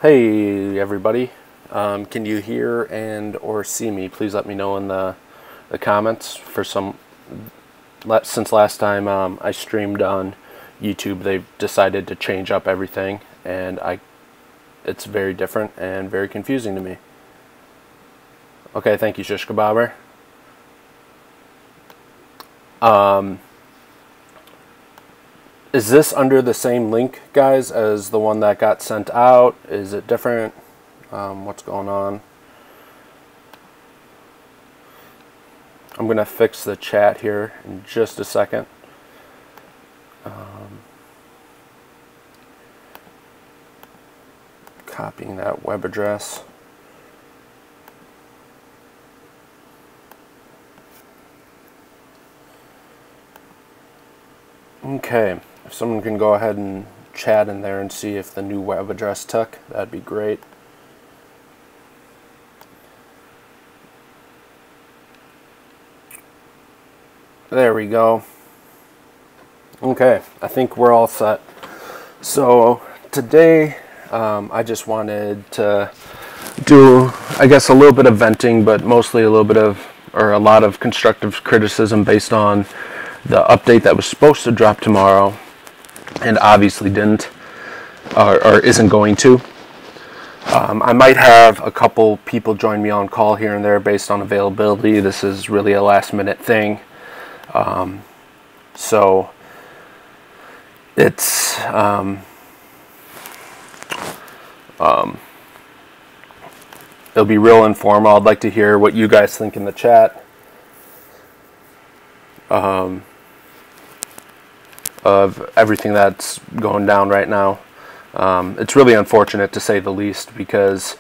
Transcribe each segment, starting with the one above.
Hey everybody, can you hear and or see me? Please let me know in the comments. Since last time I streamed on YouTube, they've decided to change up everything, and it's very different and very confusing to me. Okay, thank you, Shish Kebabber. Is this under the same link, guys, as the one that got sent out? Is it different? What's going on? I'm going to fix the chat here in just a second. Copying that web address. Okay, if someone can go ahead and chat in there and see if the new web address took, that'd be great. There we go. Okay, I think we're all set. So today I just wanted to do, I guess, a little bit of venting, but mostly a lot of constructive criticism based on the update that was supposed to drop tomorrow and obviously didn't or isn't going to. I might have a couple people join me on call here and there based on availability. This is really a last minute thing. So it's it'll be real informal. I'd like to hear what you guys think in the chat of everything that's going down right now. It's really unfortunate, to say the least, because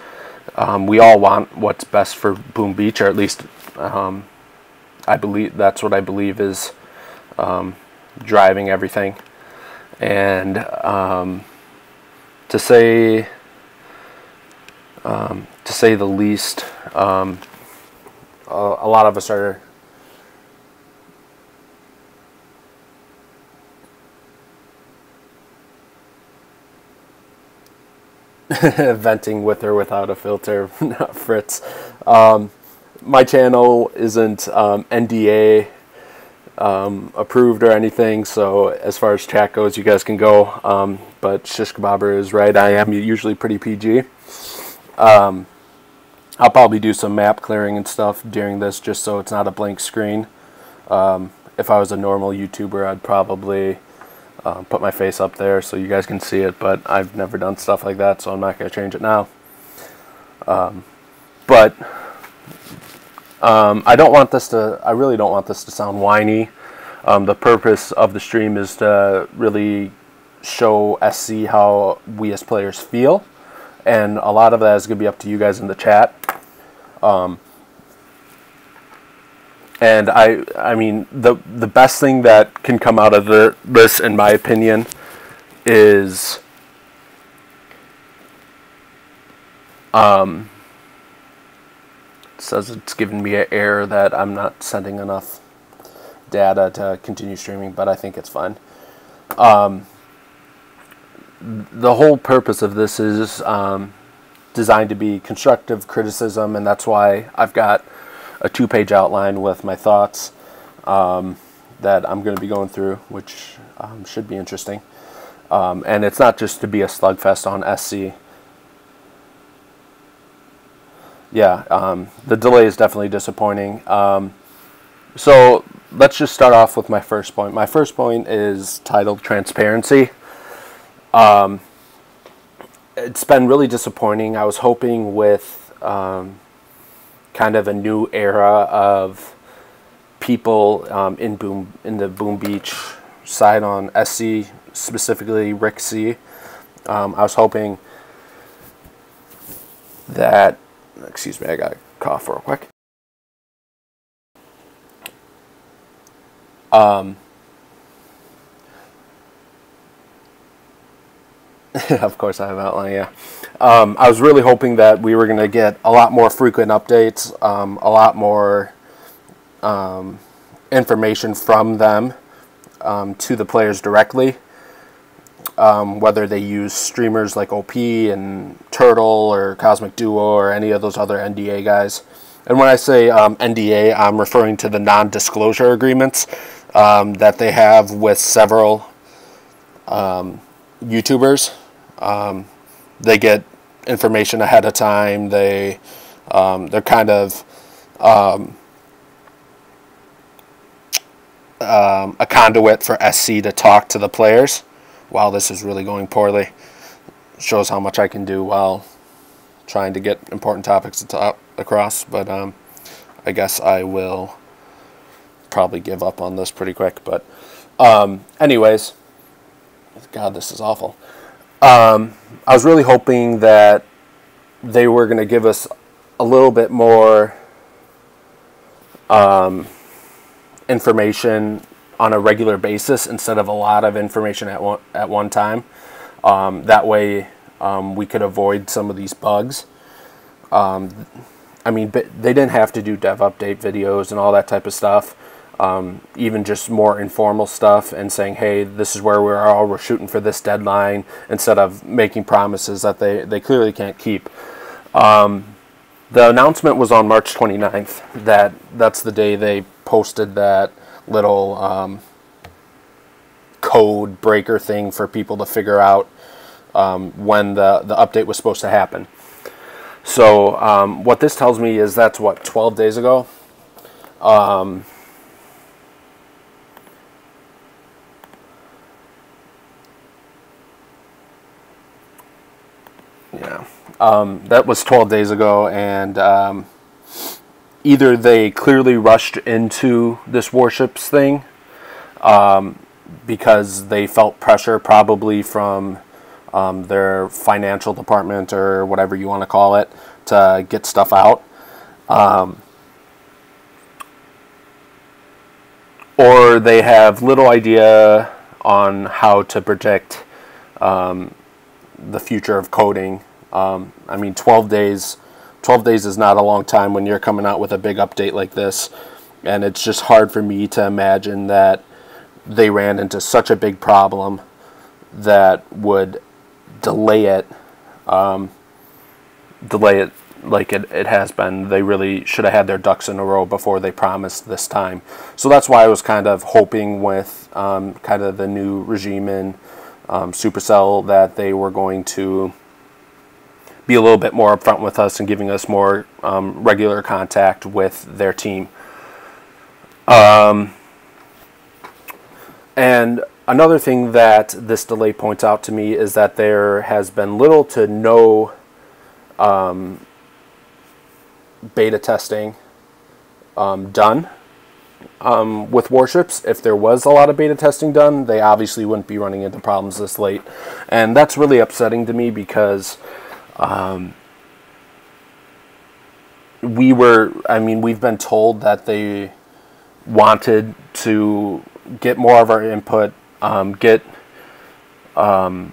we all want what's best for Boom Beach, or at least I believe that's what I believe is driving everything. And to say the least, a lot of us are venting with or without a filter. Fritz. My channel isn't NDA approved or anything, so as far as chat goes, you guys can go. But Shish Kebabber is right. I am usually pretty PG. I'll probably do some map clearing and stuff during this, just so it's not a blank screen. If I was a normal YouTuber, I'd probably put my face up there so you guys can see it, but I've never done stuff like that, so I'm not going to change it now. But I really don't want this to sound whiny. The purpose of the stream is to really show SC how we as players feel, and a lot of that is going to be up to you guys in the chat. And I mean, the best thing that can come out of this, in my opinion, is it says it's giving me an error that I'm not sending enough data to continue streaming, but I think it's fine. The whole purpose of this is designed to be constructive criticism, and that's why I've got a 2-page outline with my thoughts that I'm going to be going through, which should be interesting. And it's not just to be a slugfest on SC. Yeah, the delay is definitely disappointing. So let's just start off with my first point. My first point is titled Transparency. It's been really disappointing. I was hoping with kind of a new era of people in the Boom Beach side on SC, specifically Rick C. I was hoping that, excuse me, I got a cough real quick. Of course I have outline, yeah. I was really hoping that we were going to get a lot more frequent updates, a lot more information from them to the players directly. whether they use streamers like OP and Turtle or Cosmic Duo or any of those other NDA guys. And when I say NDA, I'm referring to the non-disclosure agreements that they have with several YouTubers. They get information ahead of time. They're kind of a conduit for SC to talk to the players. Wow, this is really going poorly. Shows how much I can do while trying to get important topics across. But I guess I will probably give up on this pretty quick. But anyways, God, this is awful. I was really hoping that they were going to give us a little bit more information on a regular basis instead of a lot of information at one time. That way we could avoid some of these bugs. I mean, they didn't have to do dev update videos and all that type of stuff. Even just more informal stuff and saying, hey, this is where we're shooting for this deadline, instead of making promises that they clearly can't keep. The announcement was on March 29th. That's the day they posted that little code breaker thing for people to figure out when the update was supposed to happen. So what this tells me is that's, what, 12 days ago? Yeah, that was 12 days ago, and either they clearly rushed into this Warships thing because they felt pressure probably from their financial department or whatever you want to call it to get stuff out. Or they have little idea on how to predict the future of coding. I mean, 12 days is not a long time when you're coming out with a big update like this, and it's just hard for me to imagine that they ran into such a big problem that would delay it like it has been. They really should have had their ducks in a row before they promised this time. So that's why I was kind of hoping with kind of the new regime in Supercell that they were going to be a little bit more upfront with us and giving us more regular contact with their team. And another thing that this delay points out to me is that there has been little to no beta testing done with Warships. If there was a lot of beta testing done, they obviously wouldn't be running into problems this late. And that's really upsetting to me because we've been told that they wanted to get more of our input, get some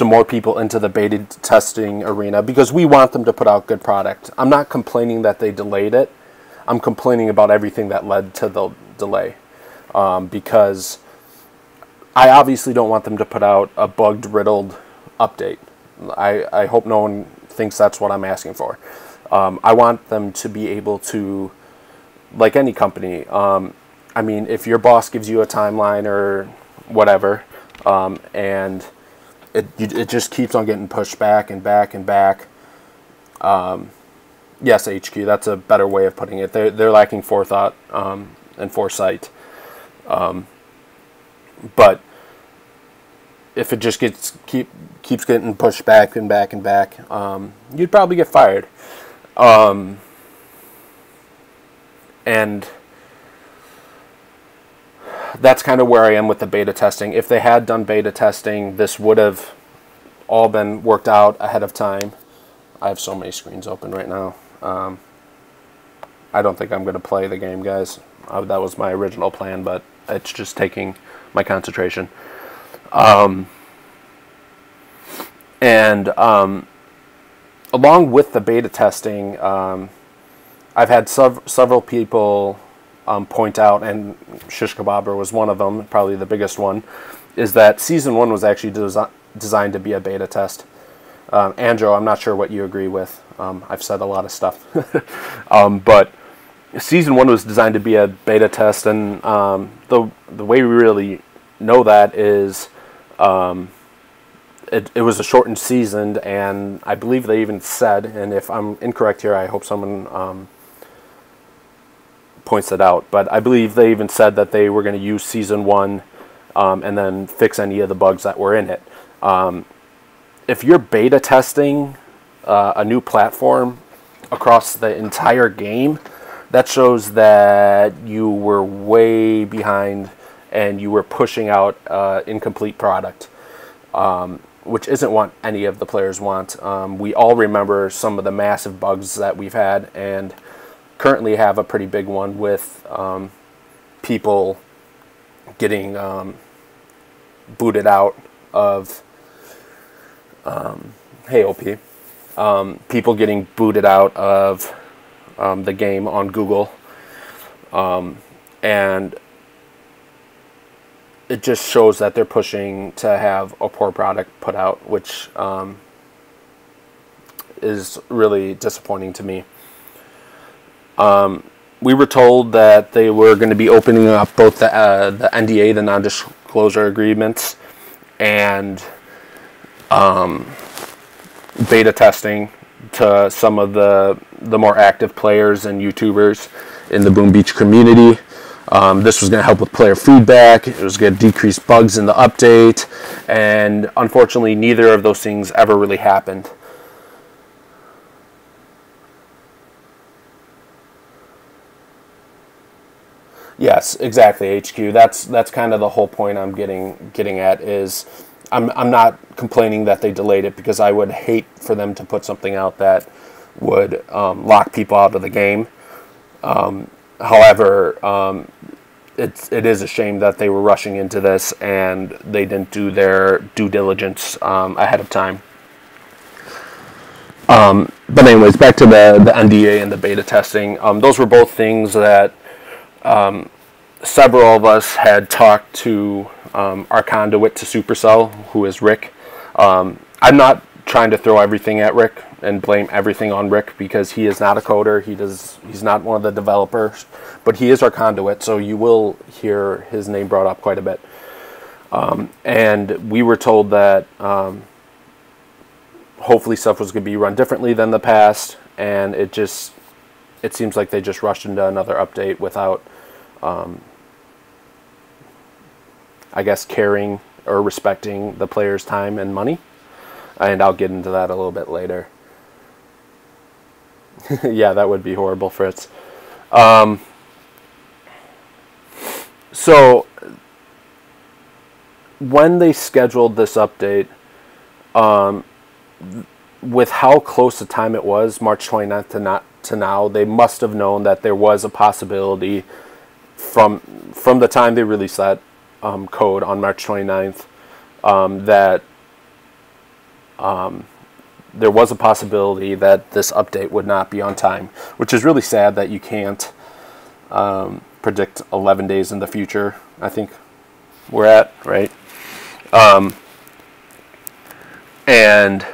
more people into the beta testing arena, because we want them to put out good product. I'm not complaining that they delayed it. I'm complaining about everything that led to the delay, because I obviously don't want them to put out a bugged-riddled update. I hope no one thinks that's what I'm asking for. I want them to be able to, like any company, I mean, if your boss gives you a timeline or whatever, and it just keeps on getting pushed back and back and back. Yes, HQ, that's a better way of putting it. They're lacking forethought and foresight. But if it just keeps getting pushed back and back and back, you'd probably get fired. And that's kind of where I am with the beta testing. If they had done beta testing, this would have all been worked out ahead of time. I have so many screens open right now. I don't think I'm going to play the game, guys. That was my original plan, but it's just taking my concentration. And along with the beta testing, I've had several people point out, and Shish Kababer was one of them, probably the biggest one, is that Season 1 was actually designed to be a beta test. Andrew, I'm not sure what you agree with. I've said a lot of stuff. But Season 1 was designed to be a beta test, and the way we really know that is it was a shortened season, and I believe they even said, and if I'm incorrect here, I hope someone points it out, but I believe they even said that they were going to use Season 1 and then fix any of the bugs that were in it. If you're beta testing a new platform across the entire game, that shows that you were way behind and you were pushing out incomplete product, which isn't what any of the players want. We all remember some of the massive bugs that we've had, and currently have a pretty big one with people getting booted out of hey OP, people getting booted out of the game on Google, and it just shows that they're pushing to have a poor product put out, which is really disappointing to me. We were told that they were going to be opening up both the NDA, the non-disclosure agreements, and beta testing to some of the more active players and YouTubers in the Boom Beach community. This was going to help with player feedback. It was going to decrease bugs in the update, and unfortunately, neither of those things ever really happened. Yes, exactly, HQ. That's kind of the whole point I'm getting at is I'm not complaining that they delayed it, because I would hate for them to put something out that would lock people out of the game. However, it is a shame that they were rushing into this and they didn't do their due diligence ahead of time. But anyways, back to the NDA and the beta testing. Those were both things that several of us had talked to our conduit to Supercell, who is Rick. I'm not trying to throw everything at Rick and blame everything on Rick, because he is not a coder. He's not one of the developers, but he is our conduit, so you will hear his name brought up quite a bit. And we were told that hopefully stuff was going to be run differently than the past, and it seems like they just rushed into another update without I guess caring or respecting the player's time and money, and I'll get into that a little bit later. Yeah, that would be horrible, Fritz. So when they scheduled this update, with how close the time it was, March 29th to now, they must have known that there was a possibility from the time they released that code on March 29th, that there was a possibility that this update would not be on time, which is really sad that you can't predict 11 days in the future, I think we're at, right? And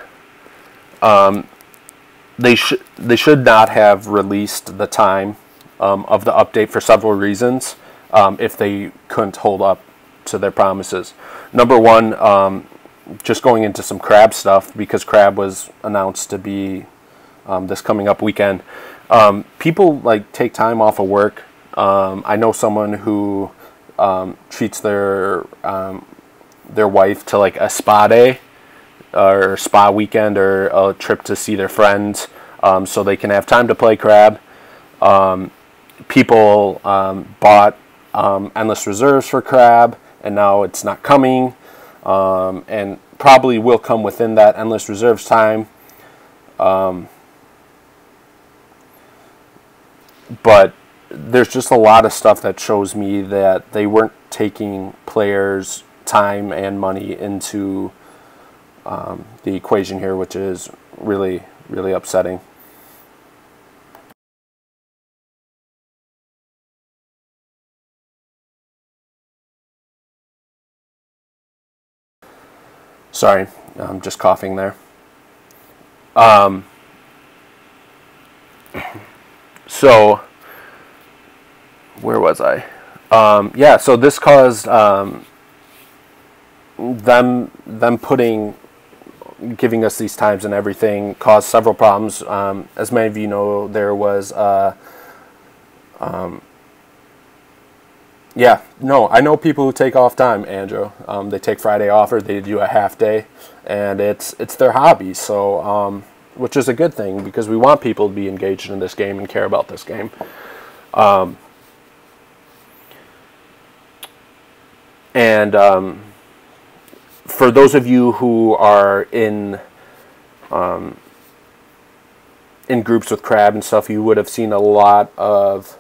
they should not have released the time of the update for several reasons, if they couldn't hold up to their promises. Number one, just going into some crab stuff, because crab was announced to be this coming up weekend. People like take time off of work. I know someone who treats their wife to like a spa day or spa weekend or a trip to see their friends, so they can have time to play crab. People bought endless reserves for crab, and now it's not coming, and probably will come within that endless reserves time. But there's just a lot of stuff that shows me that they weren't taking players' time and money into the equation here, which is really, really upsetting. Sorry, I'm just coughing there. So, where was I? Yeah, so this caused them giving us these times and everything caused several problems. As many of you know, there was yeah, no, I know people who take off time, Andrew. They take Friday off, or they do a half day, and it's their hobby. So, which is a good thing, because we want people to be engaged in this game and care about this game. For those of you who are in groups with Crab and stuff, you would have seen a lot of.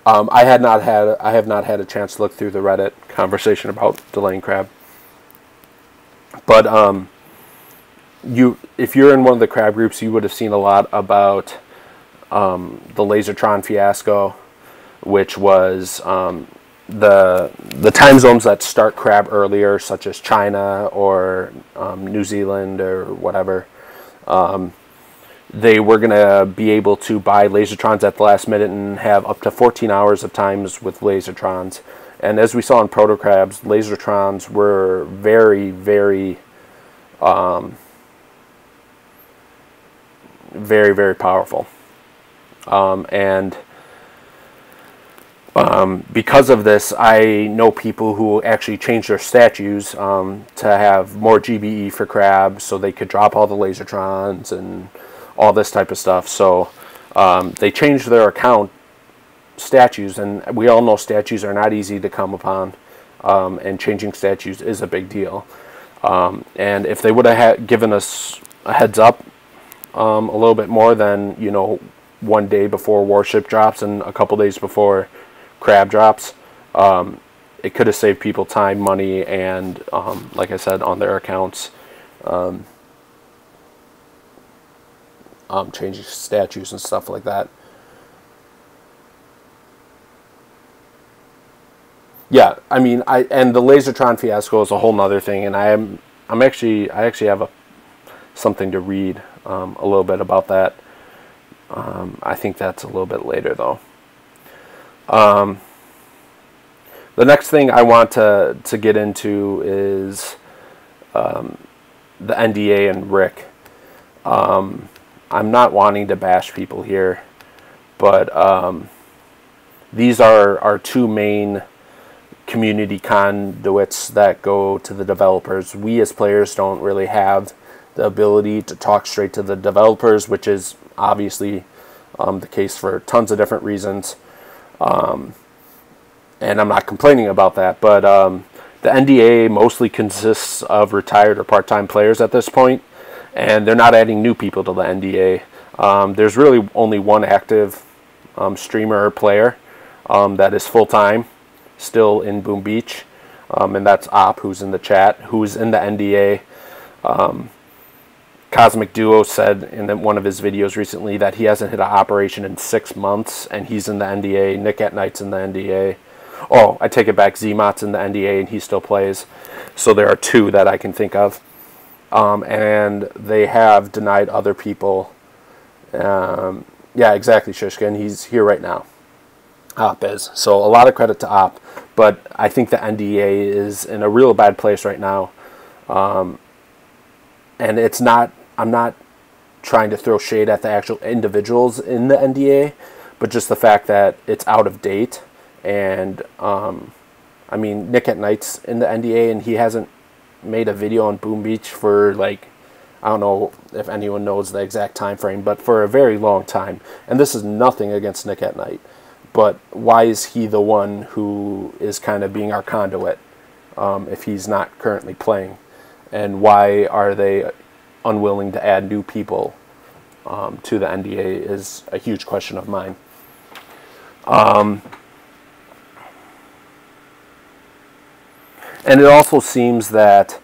I have not had a chance to look through the Reddit conversation about delaying Crab. But if you're in one of the Crab groups, you would have seen a lot about the Lasertron fiasco, which was the time zones that start Crab earlier, such as China or New Zealand or whatever. They were going to be able to buy Lasertrons at the last minute and have up to 14 hours of times with Lasertrons. And as we saw in Proto Crabs, Lasertrons were very, very, very, very powerful. Because of this, I know people who actually changed their statues to have more GBE for Crab, so they could drop all the Lasertrons and all this type of stuff. So they changed their account statues, and we all know statues are not easy to come upon, and changing statues is a big deal. And if they would have given us a heads up a little bit more than, you know, one day before Warship drops and a couple days before Crab drops, it could have saved people time, money, and like I said, on their accounts, changing statues and stuff like that. Yeah, I mean, and the Lasertron fiasco is a whole nother thing, and I actually have something to read a little bit about that. I think that's a little bit later though. The next thing I want to get into is the NDA and Rick. I'm not wanting to bash people here, but these are our two main community conduits that go to the developers. We as players don't really have the ability to talk straight to the developers, which is obviously the case for tons of different reasons. And I'm not complaining about that, but the NDA mostly consists of retired or part-time players at this point, and they're not adding new people to the NDA. There's really only one active streamer or player that is full-time, still in Boom Beach, and that's Op, who's in the chat, who's in the NDA. Cosmic Duo said in one of his videos recently that he hasn't hit an operation in 6 months, and he's in the NDA. Nick at Night's in the NDA. Oh, I take it back. Zmot's in the NDA, and he still plays. So there are two that I can think of. And they have denied other people. Yeah, exactly, Shishka, and he's here right now. Op is. So a lot of credit to Op, but I think the NDA is in a real bad place right now. And it's not, I'm not trying to throw shade at the actual individuals in the NDA, but just the fact that it's out of date. And I mean, Nick at Night's in the NDA, and he hasn't made a video on Boom Beach for, like, I don't know if anyone knows the exact time frame, but for a very long time. And this is nothing against Nick at Night, but why is he the one who is kind of being our conduit if he's not currently playing? And why are they unwilling to add new people to the NDA is a huge question of mine. And it also seems that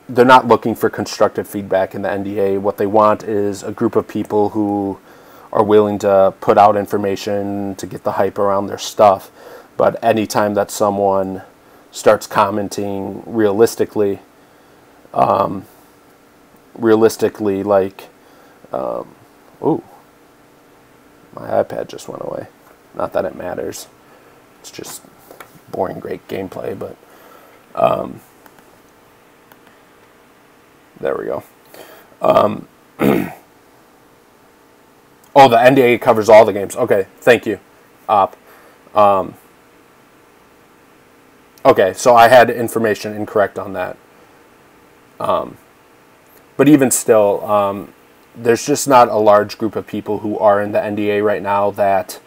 they're not looking for constructive feedback in the NDA. What they want is a group of people who are willing to put out information to get the hype around their stuff. But anytime that someone starts commenting realistically, like, ooh, my iPad just went away. Not that it matters. It's just boring, great gameplay, but there we go. Oh, the NDA covers all the games. Okay, thank you, Op. Okay, so I had information incorrect on that. But even still, there's just not a large group of people who are in the NDA right now that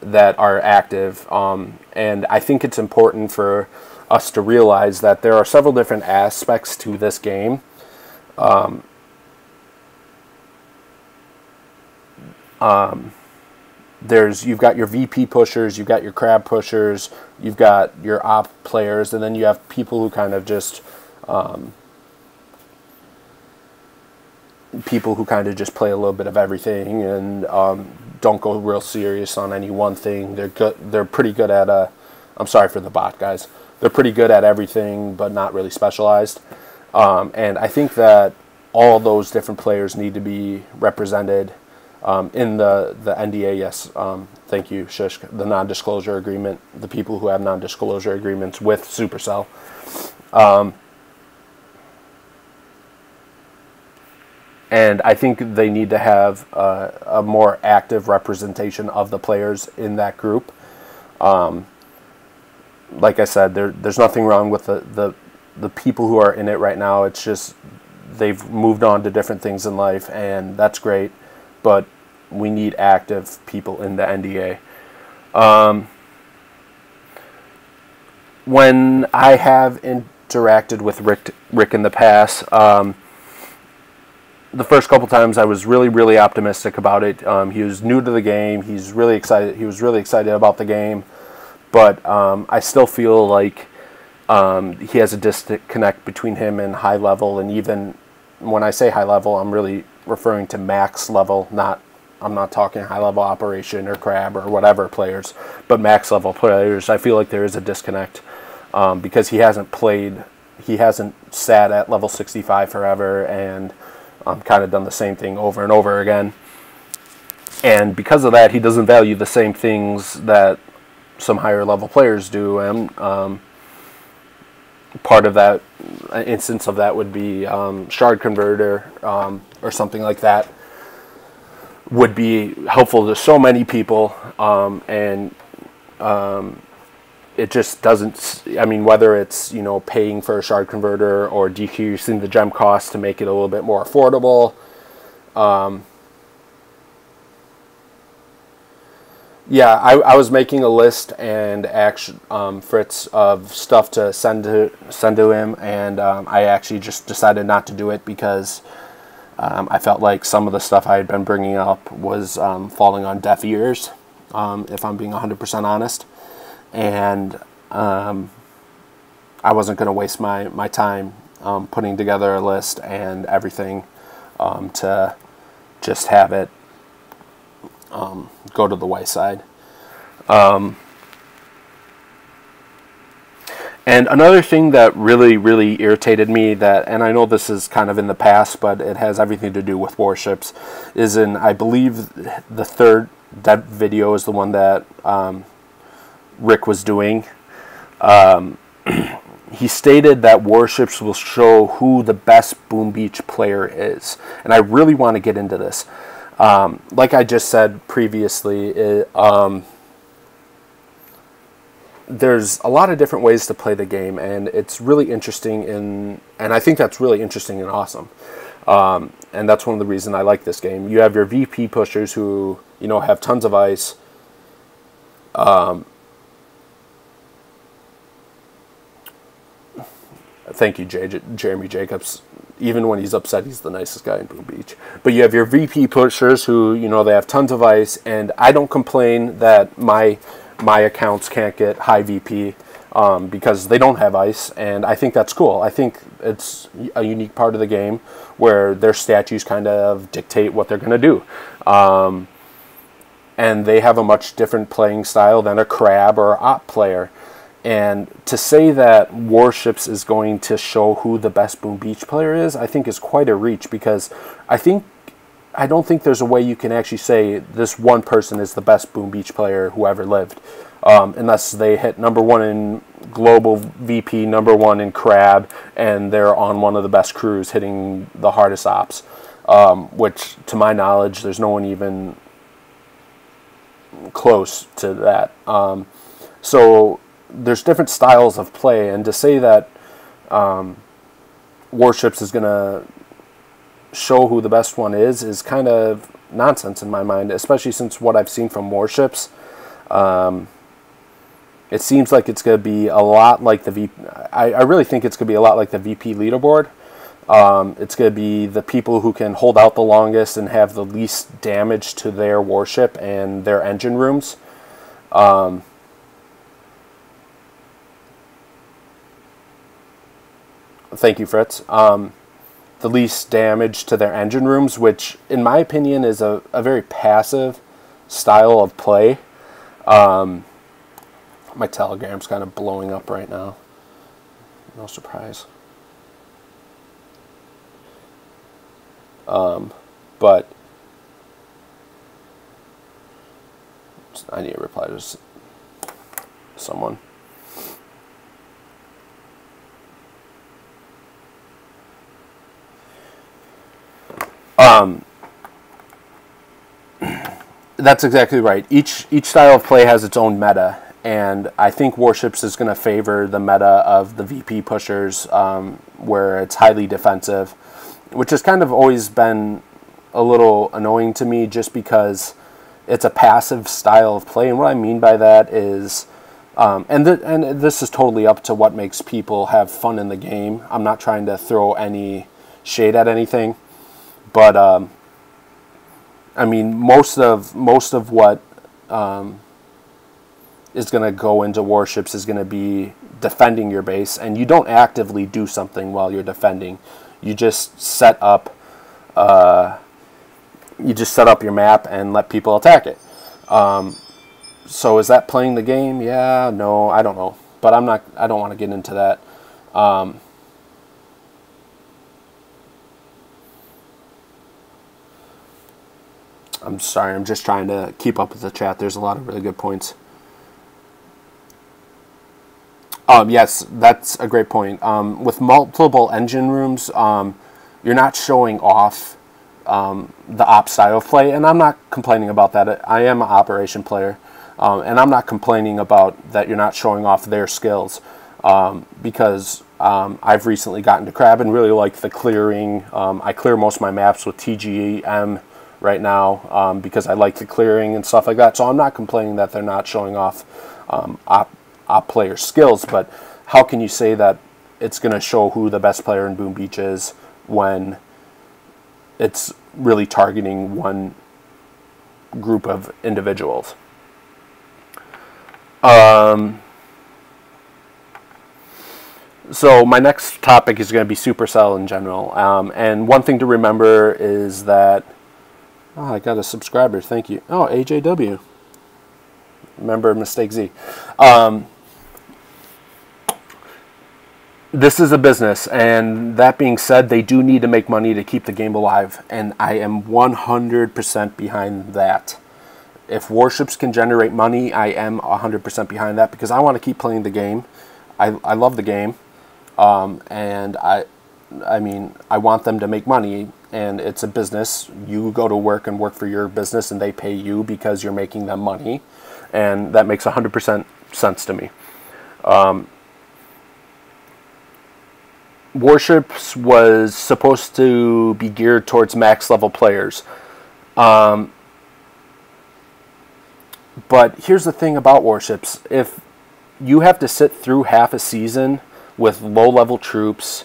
that are active. And I think it's important for us to realize that there are several different aspects to this game. You've got your VP pushers, you've got your crab pushers, you've got your op players, and then you have people who kind of just play a little bit of everything and don't go real serious on any one thing. They're pretty good at I'm sorry for the bot, guys. They're pretty good at everything, but not really specialized. And I think that all those different players need to be represented in the NDA. Yes, thank you, Shush. The non-disclosure agreement. The people who have non-disclosure agreements with Supercell. And I think they need to have a more active representation of the players in that group. Like I said, there's nothing wrong with the people who are in it right now. It's just they've moved on to different things in life, and that's great. But we need active people in the NDA. When I have interacted with Rick in the past, the first couple times I was really optimistic about it. He was new to the game. He's really excited. He was really excited about the game, but I still feel like he has a disconnect between him and high level. And even when I say high level, I'm really referring to max level. I'm not talking high level operation or crab or whatever players, but max level players. I feel like there is a disconnect because he hasn't sat at level 65 forever and kind of done the same thing over and over again. And because of that, he doesn't value the same things that some higher level players do. And part of that instance of that would be shard converter or something like that would be helpful to so many people. And it just doesn't, I mean, whether it's, paying for a shard converter or decreasing the gem cost to make it a little bit more affordable. Yeah, I was making a list and Fritz, of stuff to send to him, and I actually just decided not to do it because I felt like some of the stuff I had been bringing up was falling on deaf ears, if I'm being 100% honest. And I wasn't going to waste my time putting together a list and everything to just have it go to the wayside. And another thing that really irritated me, and I know this is kind of in the past, but it has everything to do with Warships, is I believe the third dev video is the one that Rick was doing. He stated that Warships will show who the best Boom Beach player is. And I really want to get into this. Like I just said previously, there's a lot of different ways to play the game, and it's really interesting, and I think that's really interesting and awesome. And that's one of the reasons I like this game. You have your VP pushers who, have tons of ice. Thank you, Jeremy Jacobs. Even when he's upset, he's the nicest guy in Boom Beach. But you have your VP pushers who, they have tons of ice, and I don't complain that my accounts can't get high VP because they don't have ice, and I think that's cool. I think it's a unique part of the game where their statues kind of dictate what they're going to do. and they have a much different playing style than a crab or op player. And to say that Warships is going to show who the best Boom Beach player is, I think is quite a reach, because I don't think there's a way you can actually say this one person is the best Boom Beach player who ever lived, unless they hit #1 in global VP, #1 in crab, and they're on one of the best crews hitting the hardest ops, which to my knowledge there's no one even close to that. So there's different styles of play, and to say that Warships is going to show who the best one is kind of nonsense in my mind, especially since what I've seen from Warships. It seems like it's going to be a lot like the VP. I really think it's going to be a lot like the VP leaderboard. It's going to be the people who can hold out the longest and have the least damage to their warship and their engine rooms. Thank you, Fritz. The least damage to their engine rooms, which in my opinion is a very passive style of play. My Telegram's kind of blowing up right now. No surprise. But I need to reply to someone. That's exactly right. Each style of play has its own meta, and I think Warships is going to favor the meta of the VP pushers, where it's highly defensive, which has kind of always been a little annoying to me, just because it's a passive style of play. And what I mean by that is, and this is totally up to what makes people have fun in the game. I'm not trying to throw any shade at anything, but I mean, most of what is going to go into Warships is going to be defending your base, and you don't actively do something while you're defending. You just set up your map and let people attack it. So is that playing the game? Yeah, no, I don't know, but I don't want to get into that. I'm sorry, I'm just trying to keep up with the chat. There's a lot of really good points. Yes, that's a great point. With multiple engine rooms, you're not showing off the op style of play, and I'm not complaining about that. I am an operation player, and I'm not complaining about that you're not showing off their skills, because I've recently gotten to crab and really like the clearing. I clear most of my maps with TGM right now, because I like the clearing and stuff like that. So I'm not complaining that they're not showing off op player skills, but how can you say that it's going to show who the best player in Boom Beach is when it's really targeting one group of individuals? So my next topic is going to be Supercell in general, and one thing to remember is that I got a subscriber. Thank you. Oh, AJW. Remember Mistake Z. This is a business, and that being said, they do need to make money to keep the game alive, and I am 100% behind that. If Warships can generate money, I am 100% behind that, because I want to keep playing the game. I love the game, and I mean, I want them to make money, and it's a business. You go to work and work for your business, and they pay you because you're making them money, and that makes 100% sense to me. Warships was supposed to be geared towards max level players. But here's the thing about Warships. If you have to sit through half a season with low level troops,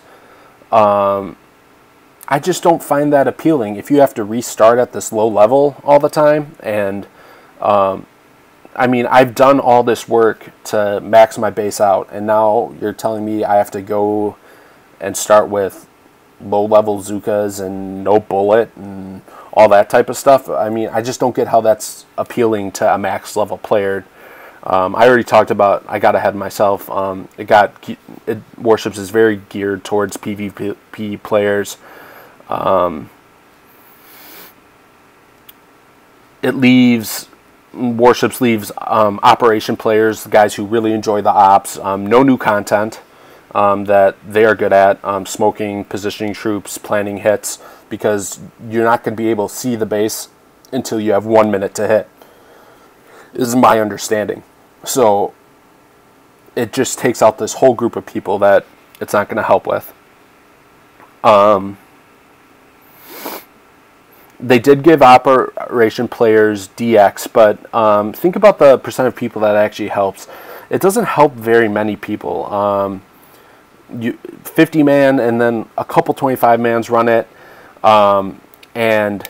I just don't find that appealing. If you have to restart at this low level all the time, and I mean, I've done all this work to max my base out, and now you're telling me I have to go and start with low-level Zookas and no bullet and all that type of stuff. I mean, I just don't get how that's appealing to a max level player. I already talked about, I got ahead of myself. Warships is very geared towards PvP players. Warships leaves operation players, the guys who really enjoy the ops, no new content that they are good at, smoking, positioning troops, planning hits, because you're not going to be able to see the base until you have 1 minute to hit, is my understanding. So it just takes out this whole group of people that it's not going to help with. They did give operation players DX, but think about the percent of people that actually helps. It doesn't help very many people. 50 man and then a couple 25 mans run it. And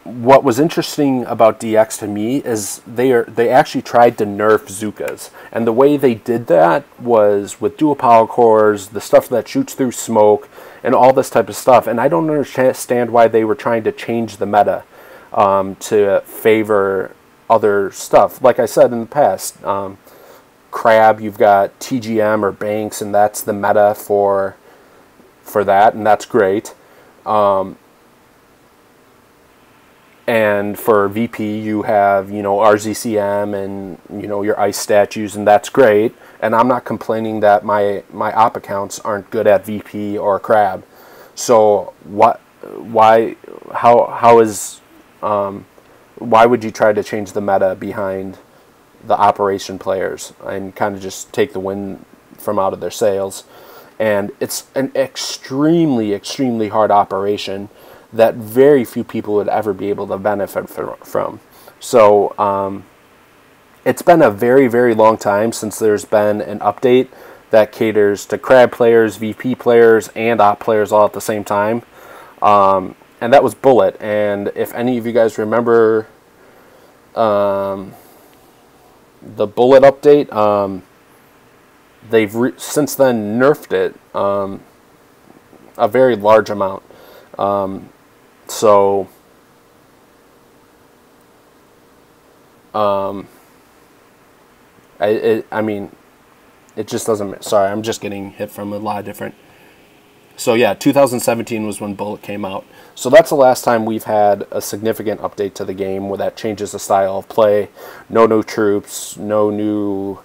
what was interesting about DX to me is they actually tried to nerf Zookas. And the way they did that was with dual power cores, the stuff that shoots through smoke, and all this type of stuff. And I don't understand why they were trying to change the meta to favor other stuff. Like I said in the past, Crab, you've got TGM or Banks, and that's the meta for that, and that's great. And for VP, you have, RZCM and, your ICE statues, and that's great. And I'm not complaining that my op accounts aren't good at VP or Crab. So why would you try to change the meta behind the operation players and kind of just take the wind from out of their sails? And it's an extremely, extremely hard operation that very few people would ever be able to benefit from. So it's been a very, very long time since there's been an update that caters to Crab players, VP players, and op players all at the same time. And that was Bullet. And if any of you guys remember the Bullet update, they've since then nerfed it a very large amount. I mean, it just doesn't. Sorry, I'm just getting hit from a lot of different. So yeah, 2017 was when Bullet came out. So that's the last time we've had a significant update to the game where that changes the style of play. No new troops, no new,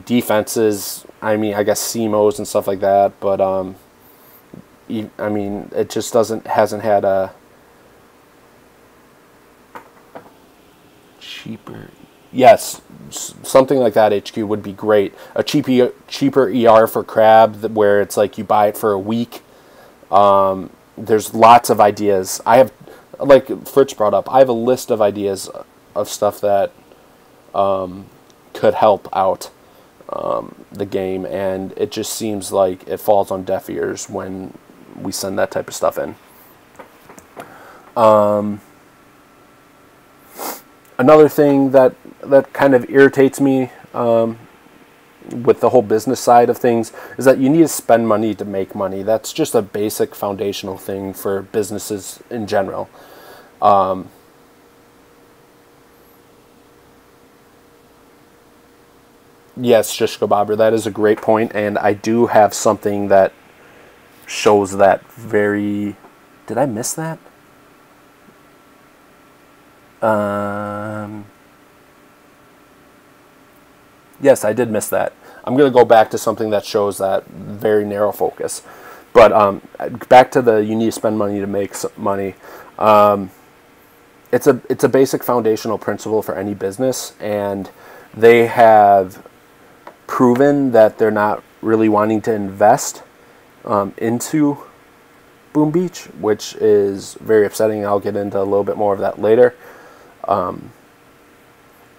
defenses. I mean, I guess CMOs and stuff like that, but I mean, it just hasn't had a cheaper. Yes, something like that HQ would be great. A cheaper ER for Crab where it's like you buy it for a week. There's lots of ideas. I have, like Fritz brought up, I have a list of ideas of stuff that could help out the game, and it just seems like it falls on deaf ears when we send that type of stuff in. Another thing that kind of irritates me with the whole business side of things is that you need to spend money to make money. That's just a basic foundational thing for businesses in general. Yes, Shishko Bobber, that is a great point, and I do have something that shows that very... Did I miss that? Yes, I did miss that. I'm going to go back to something that shows that very narrow focus. But back to the you need to spend money to make money. It's a basic foundational principle for any business, and they have proven that they're not really wanting to invest into Boom Beach, which is very upsetting. I'll get into a little bit more of that later.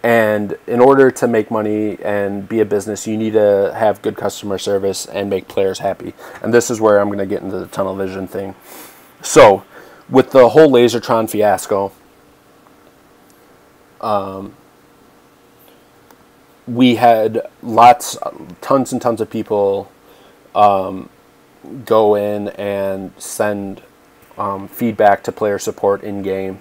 And in order to make money and be a business, you need to have good customer service and make players happy. And this is where I'm going to get into the tunnel vision thing. So, with the whole Lasertron fiasco, we had tons and tons of people go in and send feedback to player support in game.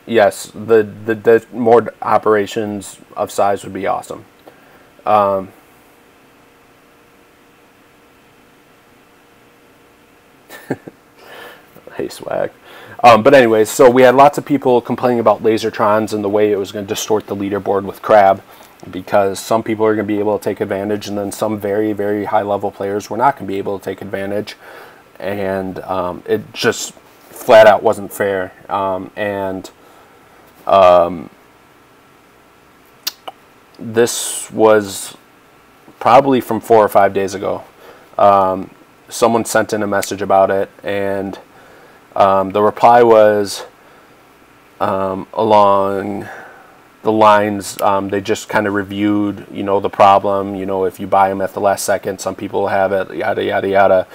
Yes, the more operations of size would be awesome. Hey, swag. But anyways, so we had lots of people complaining about Lasertrons and the way it was going to distort the leaderboard with Crab, because some people are going to be able to take advantage, and then some very, very high-level players were not going to be able to take advantage, and it just flat out wasn't fair. This was probably from 4 or 5 days ago. Someone sent in a message about it, and the reply was along the lines, they just kind of reviewed, the problem, if you buy them at the last second, some people have it, yada, yada, yada.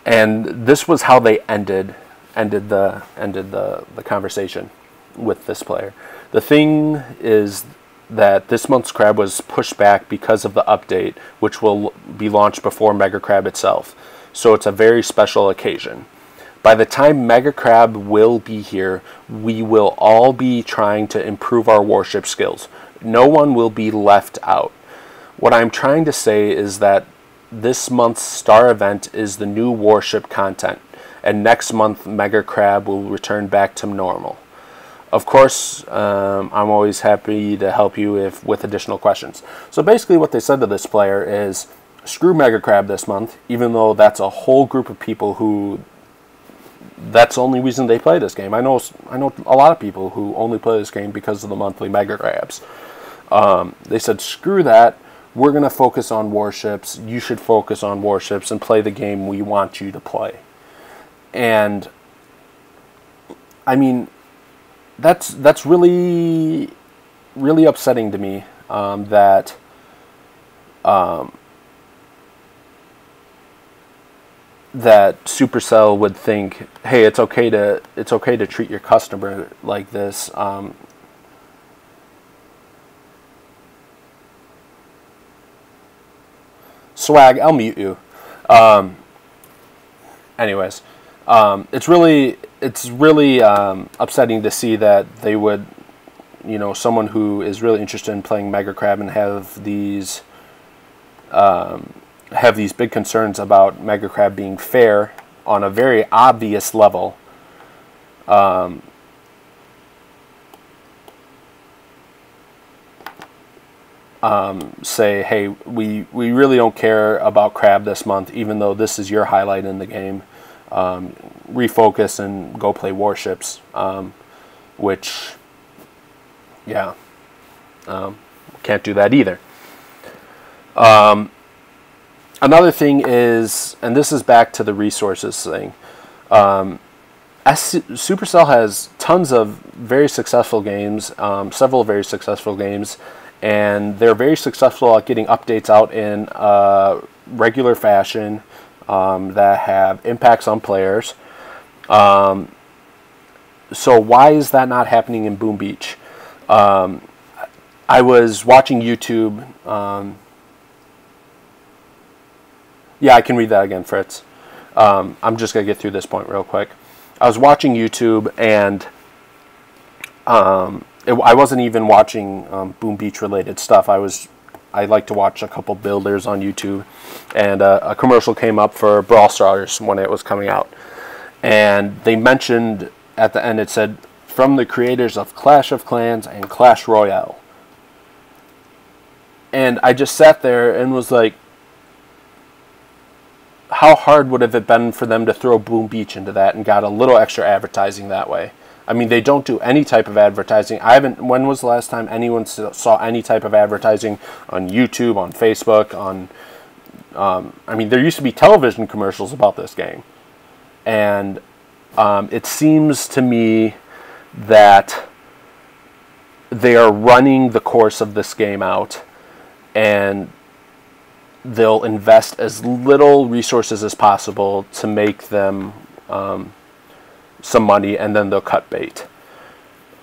And this was how they ended the conversation with this player. The thing is that this month's Crab was pushed back because of the update, which will be launched before Mega Crab itself. So it's a very special occasion. By the time Mega Crab will be here, we will all be trying to improve our warship skills. No one will be left out. What I'm trying to say is that this month's star event is the new warship content, and next month Mega Crab will return back to normal. Of course, I'm always happy to help you with additional questions. So basically what they said to this player is, screw Mega Crab this month, even though that's a whole group of people who, that's the only reason they play this game. I know a lot of people who only play this game because of the monthly Mega Crabs. They said, screw that, we're going to focus on warships, you should focus on warships and play the game we want you to play. And, I mean, that's really, really upsetting to me, that Supercell would think, hey, it's okay to treat your customer like this. Swag, I'll mute you. Anyways, it's really upsetting to see that they would, someone who is really interested in playing Mega Crab and have these big concerns about Mega Crab being fair on a very obvious level. Say, hey, we really don't care about Crab this month, even though this is your highlight in the game. Refocus and go play Warships, which, yeah, can't do that either. Another thing is, and this is back to the resources thing, Supercell has tons of very successful games, several very successful games, and they're very successful at getting updates out in regular fashion that have impacts on players. So why is that not happening in Boom Beach? I was watching YouTube. Yeah, I can read that again, Fritz. I'm just going to get through this point real quick. I was watching YouTube, and I wasn't even watching Boom Beach related stuff. I like to watch a couple builders on YouTube, and a commercial came up for Brawl Stars when it was coming out. And they mentioned at the end, it said, from the creators of Clash of Clans and Clash Royale. And I just sat there and was like, how hard would it have been for them to throw Boom Beach into that and got a little extra advertising that way? I mean, they don't do any type of advertising. When was the last time anyone saw any type of advertising on YouTube, on Facebook, I mean, there used to be television commercials about this game. And it seems to me that they are running the course of this game out, and they'll invest as little resources as possible to make them some money, and then they'll cut bait.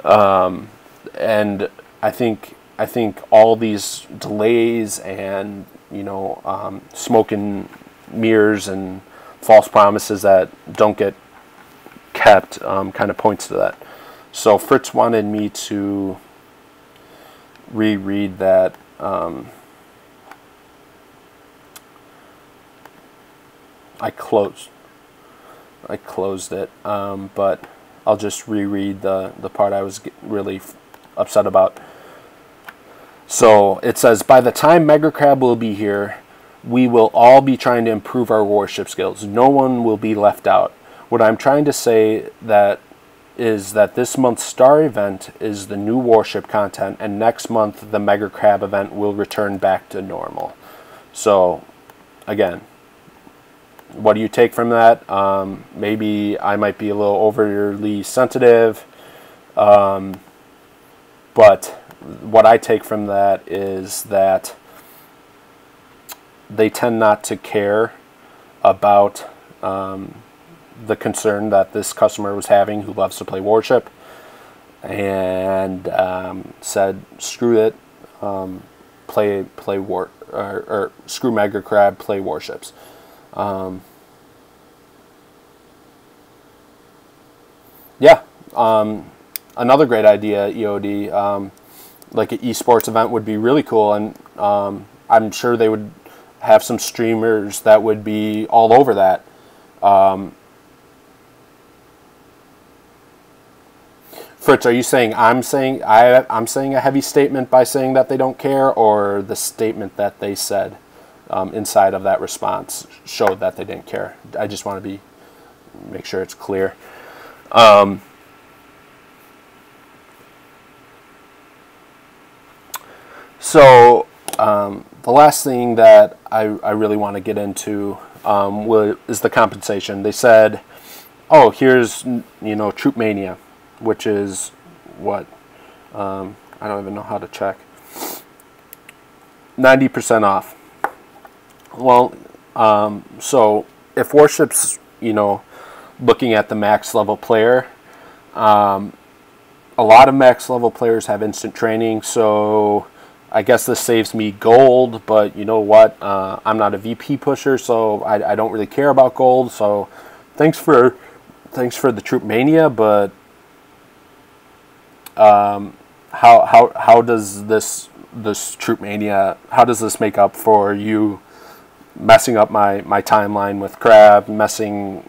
And I think I think all these delays and, smoke and mirrors and false promises that don't get kept kind of points to that. So Fritz wanted me to reread that. I closed it, but I'll just reread the part I was really upset about. So it says, by the time Mega Crab will be here, we will all be trying to improve our warship skills. No one will be left out. What I'm trying to say is that this month's star event is the new warship content, and next month the Mega Crab event will return back to normal. So, again, what do you take from that? Maybe I might be a little overly sensitive, but what I take from that is that they tend not to care about the concern that this customer was having who loves to play Warship, and said, screw it, play war, or screw Mega Crab, play Warships. Yeah, another great idea, EOD. Like an esports event would be really cool, and I'm sure they would have some streamers that would be all over that. Fritz, are you saying I'm saying a heavy statement by saying that they don't care, or the statement that they said inside of that response showed that they didn't care? I just want to make sure it's clear. So the last thing that I really want to get into is the compensation. They said, oh, here's, Troop Mania, which is what? I don't even know how to check. 90% off. Well, so if Warships, looking at the max level player, a lot of max level players have instant training, so I guess this saves me gold, but you know what? I'm not a VP pusher, so I don't really care about gold. So thanks for the Troop Mania, but how does this Troop Mania, how does this make up for you messing up my timeline with Crab, messing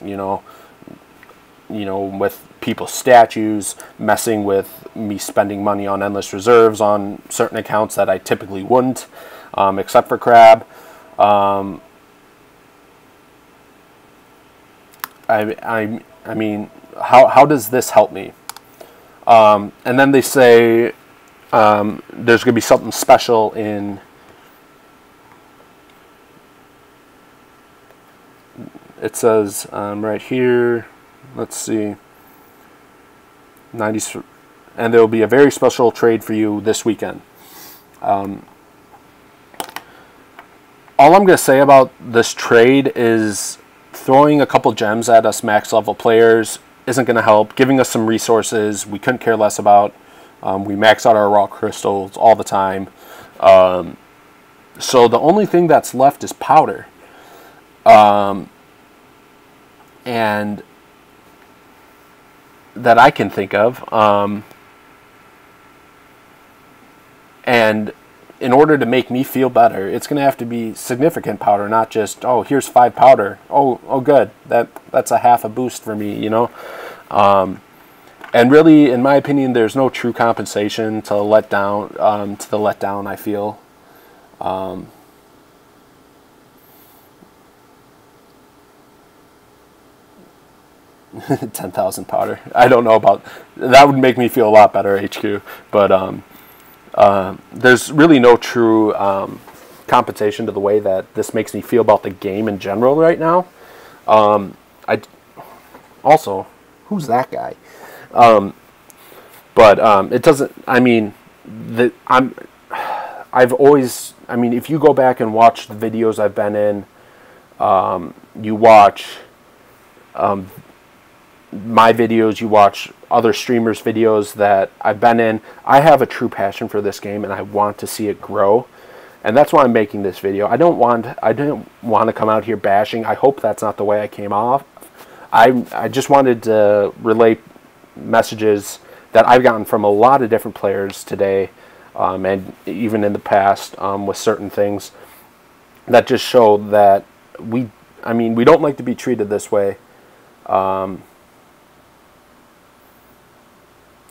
with people's statues, messing with me spending money on endless reserves on certain accounts that I typically wouldn't, except for Crab. I mean, how does this help me? And then they say there's going to be something special in. It says right here. Let's see. 90s, and there will be a very special trade for you this weekend. All I'm going to say about this trade is throwing a couple gems at us max level players isn't going to help. Giving us some resources we couldn't care less about. We max out our raw crystals all the time. So the only thing that's left is powder. And that I can think of. And in order to make me feel better, it's going to have to be significant powder, not just, oh, here's 5 powder. Oh, good. That's a half a boost for me, And really, in my opinion, there's no true compensation to the letdown, I feel. 10,000 powder. I don't know about that. Would make me feel a lot better, HQ. But there's really no true compensation to the way that this makes me feel about the game in general right now. Also, who's that guy? But it doesn't. I mean, I've always. I mean, if you go back and watch the videos I've been in, you watch. my videos, you watch other streamers' videos that I've been in. I have a true passion for this game, and I want to see it grow. And that's why I'm making this video. I didn't want to come out here bashing. I hope that's not the way I came off. I just wanted to relay messages that I've gotten from a lot of different players today, and even in the past, with certain things that just show that we don't like to be treated this way.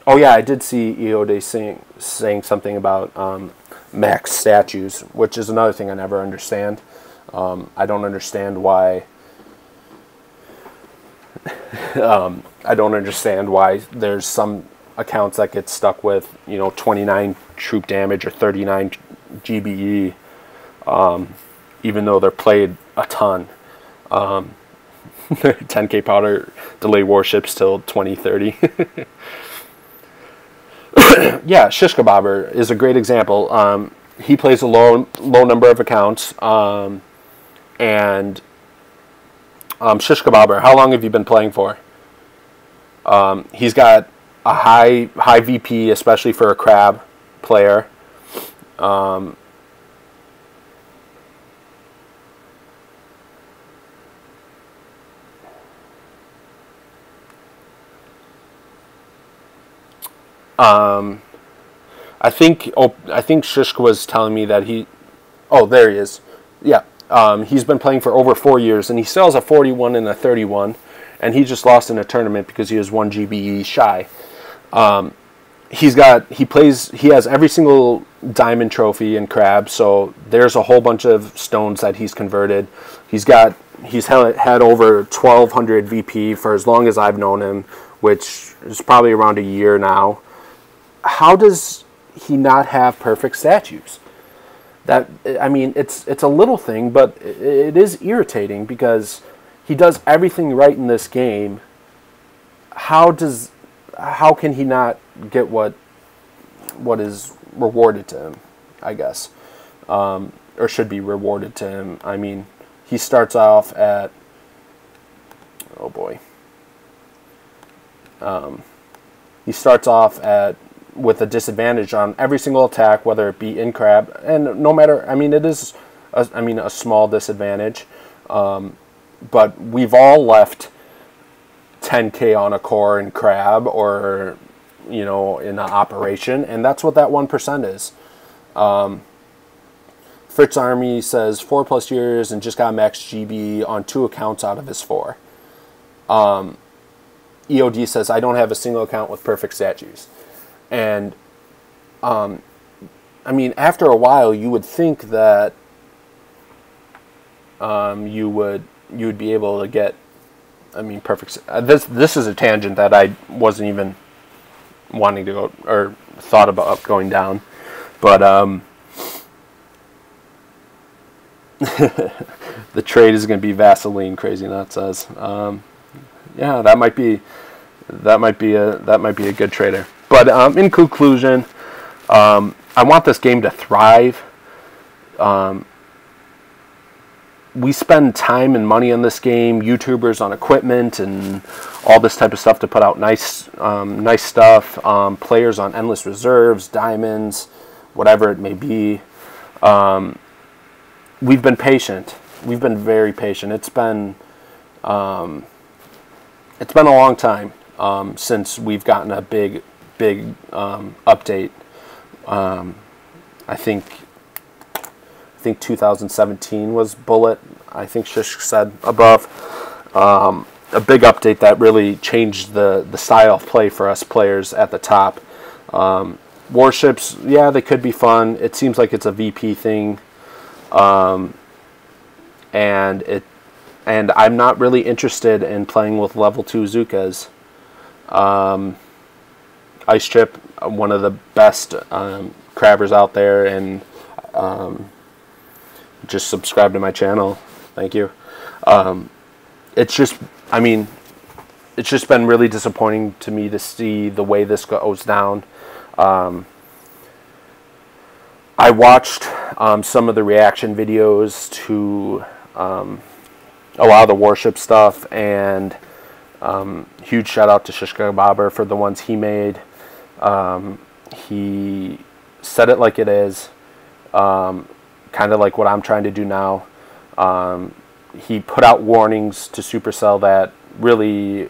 Oh yeah, I did see EOD saying something about max statues, which is another thing I never understand. I don't understand why. I don't understand why there's some accounts that get stuck with 29 troop damage or 39 GBE, even though they're played a ton. 10k powder delay warships till 2030. Yeah, Shish Kebabber is a great example. He plays a low number of accounts, and Shish Kebabber, how long have you been playing for? He's got a high VP, especially for a crab player. I think Shishk was telling me that there he is. Yeah. He's been playing for over 4 years, and he still has a 41 and a 31, and he just lost in a tournament because he was 1 GBE shy. He has every single diamond trophy in crab, so there's a whole bunch of stones that he's converted. He's had over 1200 VP for as long as I've known him, which is probably around a year now. How does he not have perfect statues? It's a little thing, but it is irritating because he does everything right in this game. How can he not get what is rewarded to him, I guess, or should be rewarded to him? I mean, he starts off at, oh boy, he starts off with a disadvantage on every single attack, whether it be in crab, and no matter, it is a small disadvantage, but we've all left 10k on a core in crab or in an operation, and that's what that 1% is. Fritz Army says 4+ years and just got max GB on 2 accounts out of his 4. EOD says I don't have a single account with perfect statues. And, after a while, you would think that you would be able to get, perfect. This is a tangent that I wasn't even wanting to go or thought about going down, but the trade is going to be Vaseline. Crazy Nut says, yeah, that might be a good trader. But in conclusion, I want this game to thrive. We spend time and money on this game, YouTubers on equipment and all this type of stuff to put out nice stuff. Players on endless reserves, diamonds, whatever it may be. We've been patient. We've been very patient. It's been a long time since we've gotten a big update. I think 2017 was Bullet. I think Shish said above. A big update that really changed the style of play for us players at the top. Warships, yeah, they could be fun. It seems like it's a VP thing, and I'm not really interested in playing with level 2 Zukas. Ice Chip, one of the best crabbers out there, and just subscribe to my channel. Thank you. It's just been really disappointing to me to see the way this goes down. I watched some of the reaction videos to a lot of the Warship stuff, and Huge shout out to Shishka Bobber for the ones he made. He said it like it is, kind of like what I'm trying to do now. He put out warnings to Supercell that really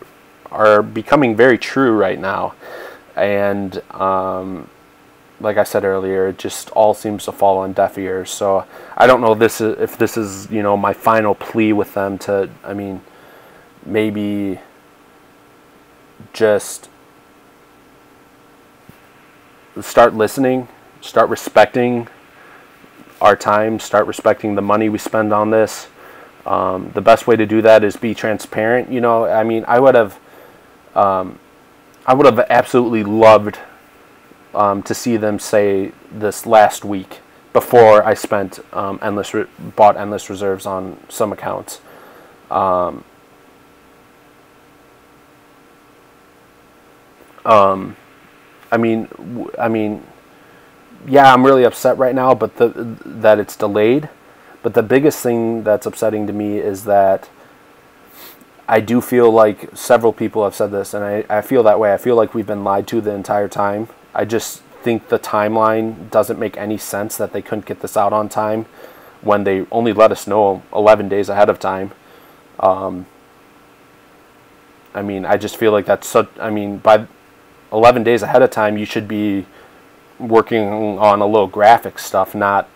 are becoming very true right now. And like I said earlier, it just all seems to fall on deaf ears. So I don't know if this is, you know, my final plea with them to, I mean, maybe just start listening, start respecting our time, start respecting the money we spend on this. The best way to do that is be transparent. You know, I mean, I would have absolutely loved to see them say this last week before I spent bought endless reserves on some accounts. I mean, yeah, I'm really upset right now, but that it's delayed. But the biggest thing that's upsetting to me is that I do feel like several people have said this, and I feel that way. I feel like we've been lied to the entire time. I just think the timeline doesn't make any sense that they couldn't get this out on time when they only let us know 11 days ahead of time. I mean, I just feel like that's such, I mean, by 11 days ahead of time, you should be working on a little graphic stuff, not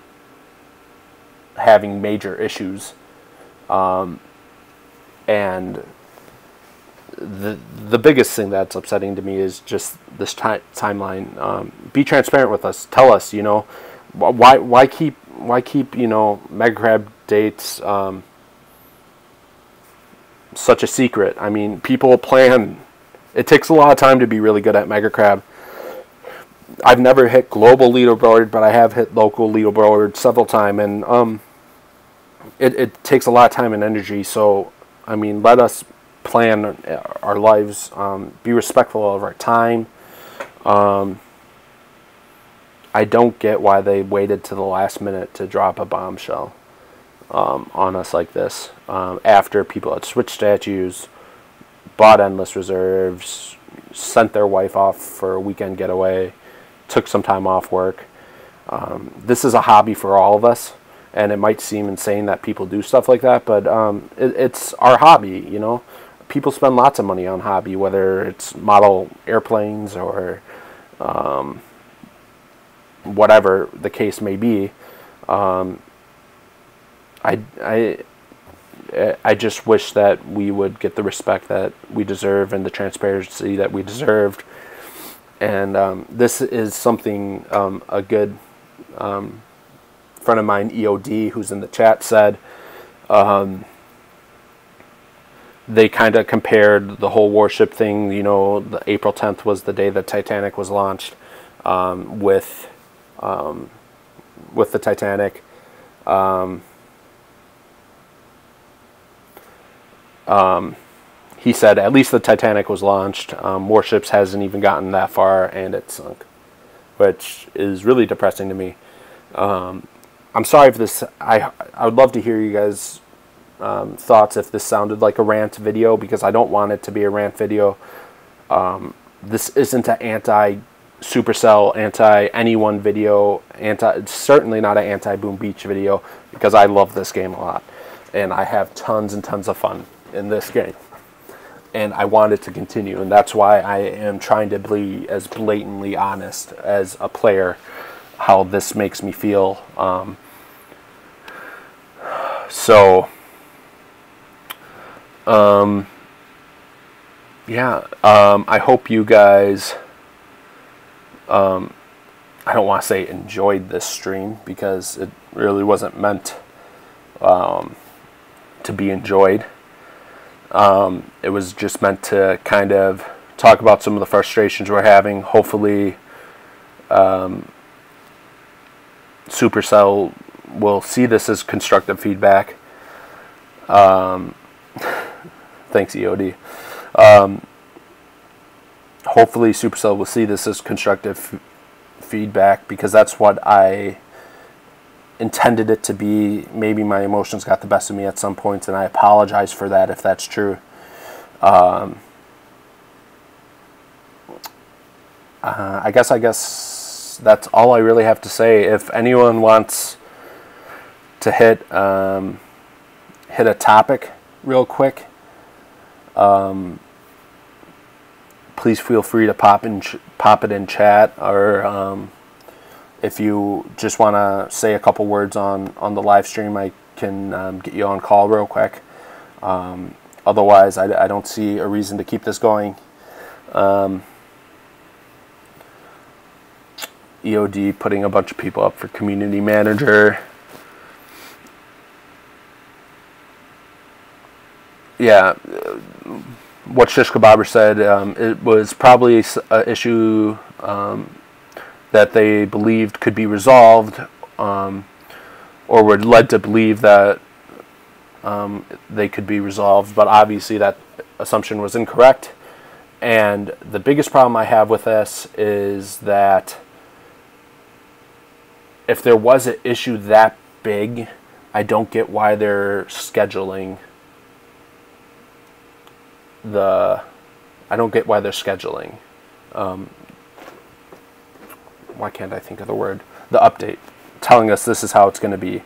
having major issues. And the biggest thing that's upsetting to me is just this timeline. Be transparent with us. Tell us, you know, why keep you know, Mega Crab dates such a secret. I mean, people plan. It takes a lot of time to be really good at Mega Crab. I've never hit global leaderboard, but I have hit local leaderboard several times, and it takes a lot of time and energy. So, I mean, let us plan our lives, be respectful of our time. I don't get why they waited to the last minute to drop a bombshell on us like this, after people had switched statues, bought endless reserves, sent their wife off for a weekend getaway, took some time off work. This is a hobby for all of us, and it might seem insane that people do stuff like that, but it's our hobby, you know. People spend lots of money on hobby, whether it's model airplanes or whatever the case may be. I just wish that we would get the respect that we deserve and the transparency that we deserved. And this is something a good friend of mine, EOD, who's in the chat, said. They kind of compared the whole Warship thing. You know, the April 10th was the day that Titanic was launched, with the Titanic. He said at least the Titanic was launched. Warships hasn't even gotten that far, and it sunk, which is really depressing to me. I'm sorry if this. I would love to hear you guys' thoughts if this sounded like a rant video, because I don't want it to be a rant video. This isn't an anti-Supercell, anti-anyone video. It's certainly not an anti-Boom Beach video, because I love this game a lot, and I have tons and tons of fun in this game, and I want it to continue, and that's why I am trying to be as blatantly honest as a player how this makes me feel. I hope you guys, I don't want to say enjoyed this stream, because it really wasn't meant to be enjoyed. It was just meant to kind of talk about some of the frustrations we're having. Hopefully, Supercell will see this as constructive feedback. Thanks, EOD. Hopefully, Supercell will see this as constructive feedback, because that's what I intended it to be. Maybe my emotions got the best of me at some points, and I apologize for that if that's true. I guess that's all I really have to say. If anyone wants to hit a topic real quick, please feel free to pop it in chat, or if you just want to say a couple words on the live stream, I can get you on call real quick. Otherwise, I don't see a reason to keep this going. EOD putting a bunch of people up for community manager. Yeah, what Shish Kebaber said, it was probably an issue that they believed could be resolved, or were led to believe that they could be resolved, but obviously that assumption was incorrect. And the biggest problem I have with this is that if there was an issue that big, I don't get why they're scheduling why can't I think of the word? The update, telling us this is how it's going to be.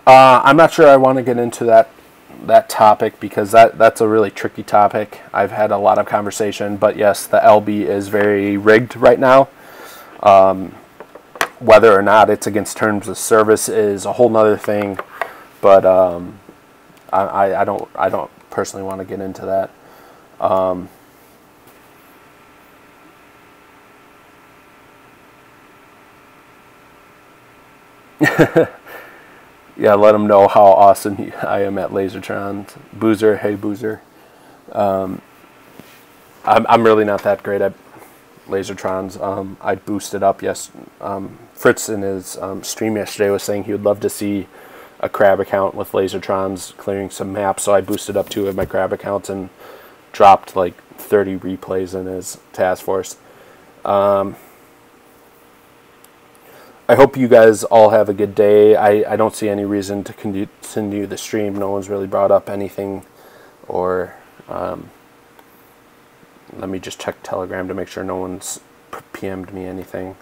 I'm not sure I want to get into that topic, because that's a really tricky topic. I've had a lot of conversation, but yes, the LB is very rigged right now. Whether or not it's against terms of service is a whole nother thing, but I don't personally want to get into that. Yeah, let them know how awesome I am at Lasertron. Boozer, hey Boozer. I'm really not that great at Lasertrons. I boosted up. Yes, Fritz in his stream yesterday was saying he would love to see a crab account with Lasertrons clearing some maps. So I boosted up 2 of my crab accounts and dropped like 30 replays in his task force. I hope you guys all have a good day. I don't see any reason to continue the stream. No one's really brought up anything, or let me just check Telegram to make sure no one's PM'd me anything.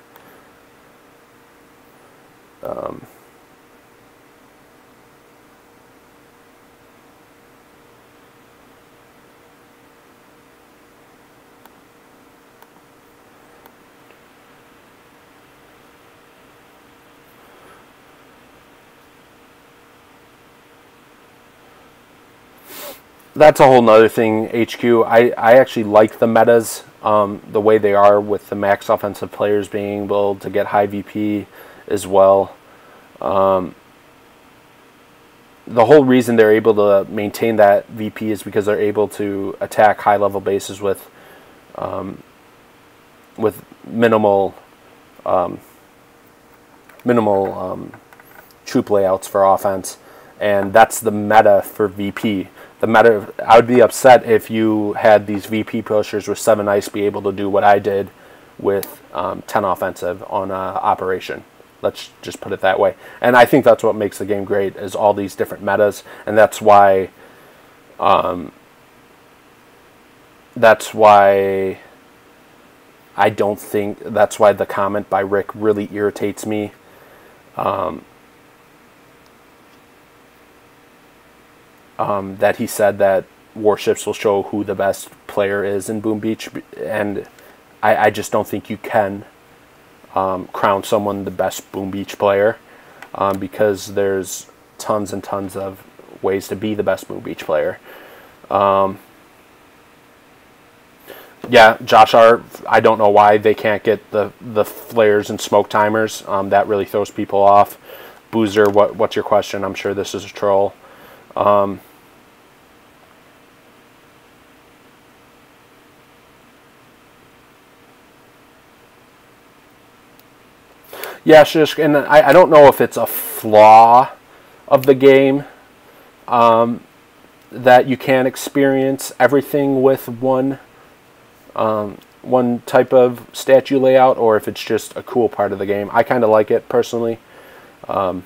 That's a whole nother thing, HQ. I actually like the metas, the way they are, with the max offensive players being able to get high VP as well. The whole reason they're able to maintain that VP is because they're able to attack high-level bases with minimal troop layouts for offense, and that's the meta for VP. The meta, I would be upset if you had these VP pushers with 7 ice be able to do what I did with 10 offensive on operation. Let's just put it that way. And I think that's what makes the game great, is all these different metas, and that's why I don't think, that's why the comment by Rick really irritates me. That he said that Warships will show who the best player is in Boom Beach, and I just don't think you can crown someone the best Boom Beach player, because there's tons and tons of ways to be the best Boom Beach player. Yeah, Josh R., I don't know why they can't get the flares and smoke timers. That really throws people off. Boozer, what's your question? I'm sure this is a troll. Yeah, Shish, and I don't know if it's a flaw of the game that you can't experience everything with one type of statue layout, or if it's just a cool part of the game. I kind of like it personally, but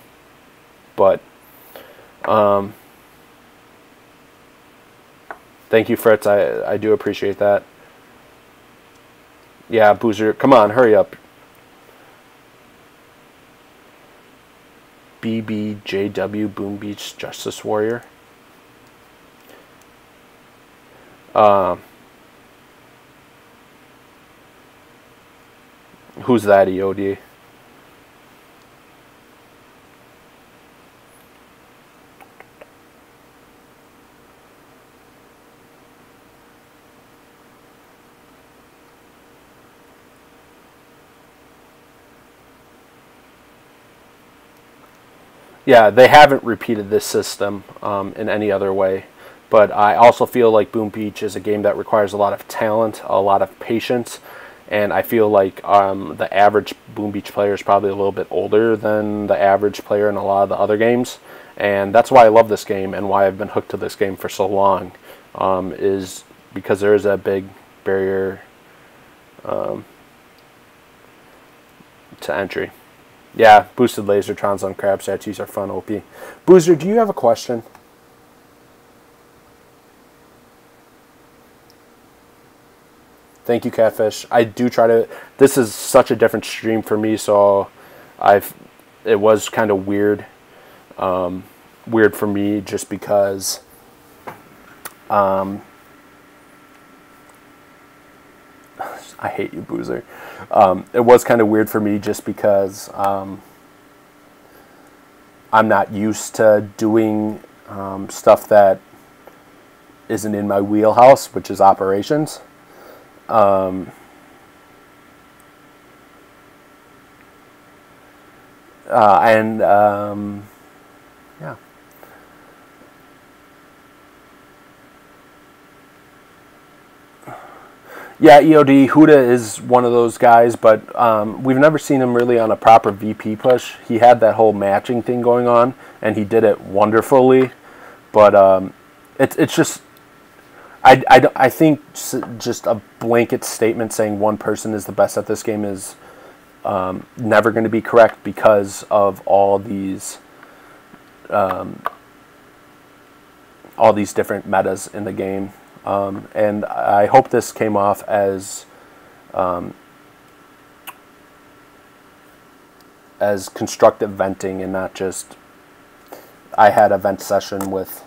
Thank you, Fritz. I do appreciate that. Yeah, Boozer, come on, hurry up. BBJW, Boom Beach Justice Warrior. Who's that, EOD? Yeah, they haven't repeated this system in any other way. But I also feel like Boom Beach is a game that requires a lot of talent, a lot of patience, and I feel like the average Boom Beach player is probably a little bit older than the average player in a lot of the other games. And that's why I love this game and why I've been hooked to this game for so long, is because there is a big barrier to entry. Yeah, boosted lasertrons on crab statues are fun, OP. Boozer, do you have a question? Thank you, Catfish. I do try to... This is such a different stream for me, so it was kind of weird. Weird for me just because... I hate you, Boozer. It was kind of weird for me just because I'm not used to doing stuff that isn't in my wheelhouse, which is operations. Yeah. Yeah, EOD, Huda is one of those guys, but we've never seen him really on a proper VP push. He had that whole matching thing going on, and he did it wonderfully. But it's just, I think just a blanket statement saying one person is the best at this game is never going to be correct because of all these different metas in the game. And I hope this came off as constructive venting and not just I had a vent session with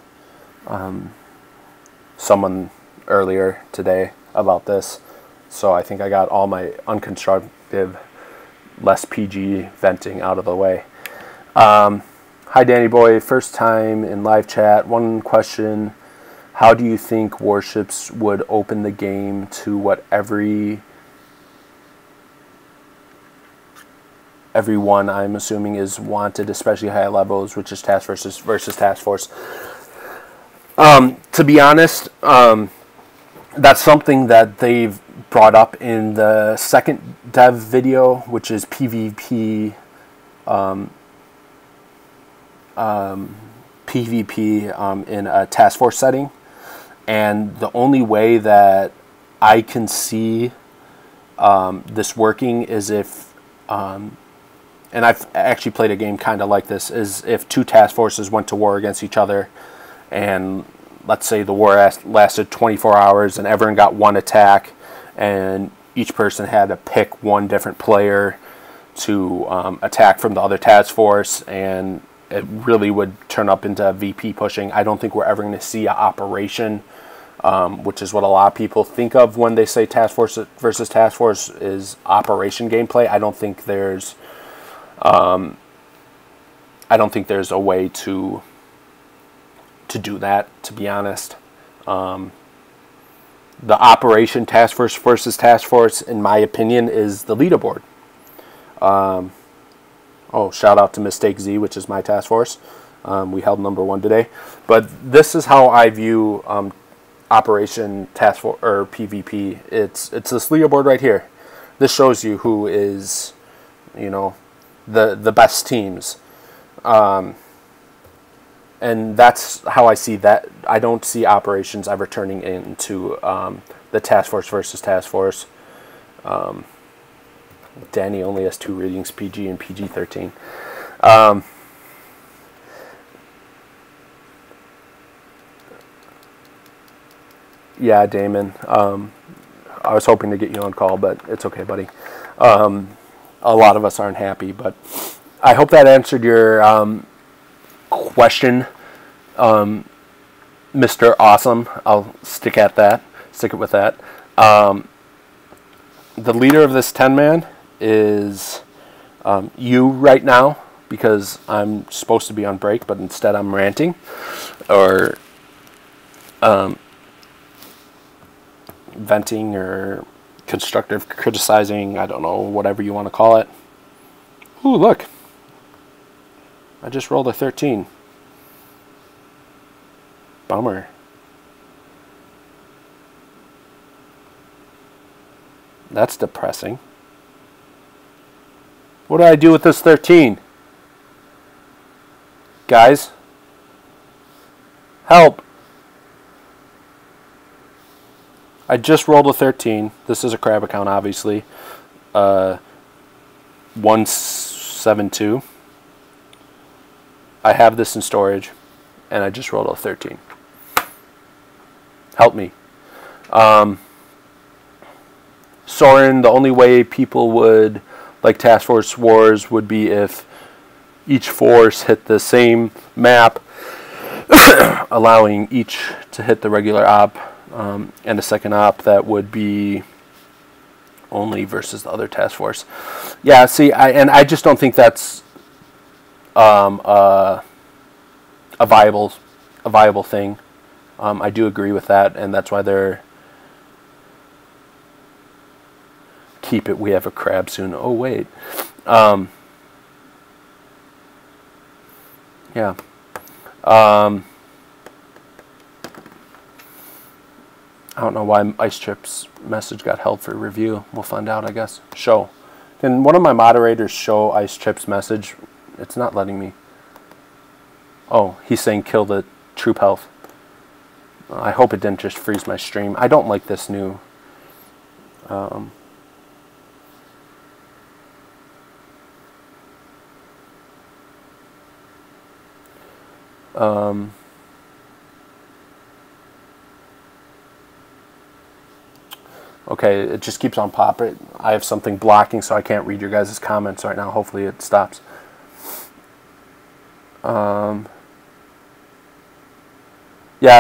someone earlier today about this, so I think I got all my unconstructive, less PG venting out of the way. Hi Danny boy, first time in live chat. One question: how do you think Warships would open the game to what everyone, I'm assuming, is wanted, especially high levels, which is task versus task force? To be honest, that's something that they've brought up in the second dev video, which is PvP. PvP in a task force setting. And the only way that I can see this working is if, and I've actually played a game kind of like this, is if two task forces went to war against each other, and let's say the war lasted 24 hours and everyone got one attack, and each person had to pick one different player to attack from the other task force, and it really would turn up into VP pushing. I don't think we're ever going to see an operation, which is what a lot of people think of when they say task force versus task force is operation gameplay. I don't think there's a way to do that, to be honest. The operation task force versus task force, in my opinion, is the leaderboard. Oh, shout out to Mistake Z, which is my task force. We held #1 today. But this is how I view Operation Task Force or PvP. It's this leaderboard right here. This shows you who is, the best teams. And that's how I see that. I don't see operations ever turning into the task force versus task force. Danny only has 2 readings, PG and PG-13. Yeah, Damon. I was hoping to get you on call, but it's okay, buddy. A lot of us aren't happy, but I hope that answered your question, Mr. Awesome. I'll stick at that. Stick it with that. The leader of this 10-man is you right now, because I'm supposed to be on break, but instead I'm ranting or venting or constructive criticizing. I don't know, whatever you want to call it. Ooh, look. I just rolled a 13. Bummer. That's depressing. What do I do with this 13? Guys? Help! I just rolled a 13. This is a crab account, obviously. 172. I have this in storage, and I just rolled a 13. Help me. Soren, the only way people would like Task Force Wars would be if each force hit the same map, allowing each to hit the regular op, and a second op that would be only versus the other task force. Yeah, see, I just don't think that's a viable thing. I do agree with that, and that's why they're keep it. We have a crab soon. Oh wait, yeah. I don't know why Ice Chip's message got held for review. We'll find out, I guess. Show. Can one of my moderators show Ice Chip's message? It's not letting me. Oh, he's saying kill the troop health. I hope it didn't just freeze my stream. I don't like this new... Okay, it just keeps on popping. I have something blocking, so I can't read your guys' comments right now. Hopefully it stops. Yeah,